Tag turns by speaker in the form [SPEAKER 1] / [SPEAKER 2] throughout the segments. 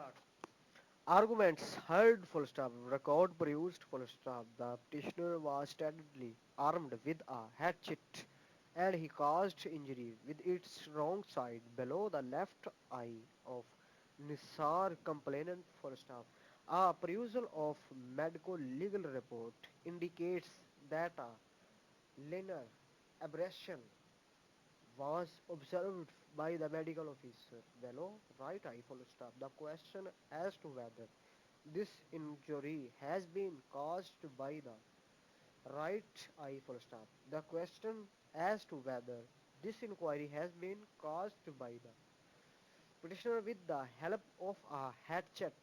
[SPEAKER 1] start. Arguments heard full stop, record produced full stop. The petitioner was steadily armed with a hatchet and he caused injury with its wrong side below the left eye of Nisar complainant full stop. A perusal of medical legal report indicates that a linear abrasion was observed by the medical officer below right eye full stop. The question as to whether this injury has been caused by the right eye full stop. The question as to whether this inquiry has been caused by the petitioner with the help of a hatchet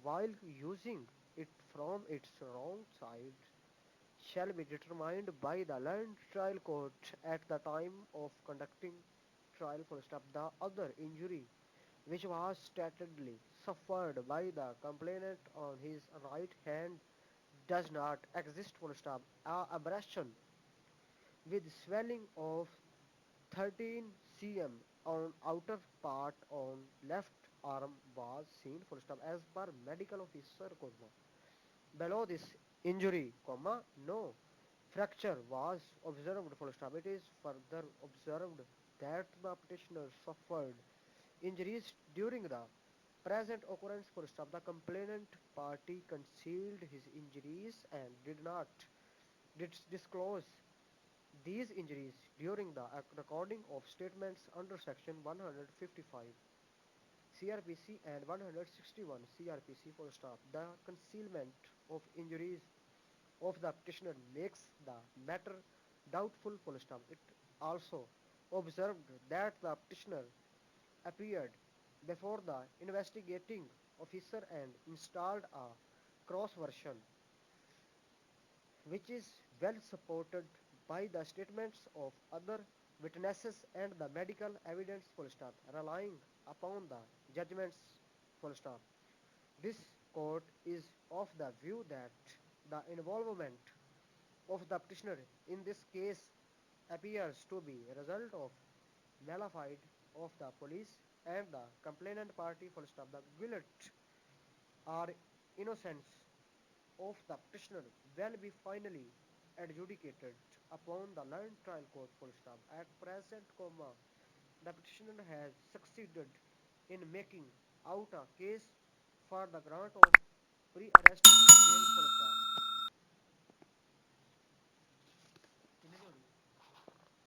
[SPEAKER 1] while using it from its wrong side shall be determined by the learned trial court at the time of conducting trial full stop. The other injury which was statedly suffered by the complainant on his right hand does not exist full stop. A abrasion with swelling of 13 cm on outer part on left arm was seen full stop as per medical officer comma. Below this injury comma no fracture was observed full stop. It is further observed that the petitioner suffered injuries during the present occurrence full stop. The complainant party concealed his injuries and did not disclose these injuries during the recording of statements under section 155 CRPC and 161 CRPC full stop. The concealment of injuries of the petitioner makes the matter doubtful full stop. It also observed that the petitioner appeared before the investigating officer and installed a cross version which is well supported by the statements of other witnesses and the medical evidence full stop relying upon the judgments full stop. This court is of the view that the involvement of the petitioner in this case appears to be a result of nullified of the police and the complainant party full stop. The guilt or innocence of the petitioner will be finally adjudicated upon the learned trial court full stop. At present, comma, the petitioner has succeeded in making out a case for the grant of pre-arrest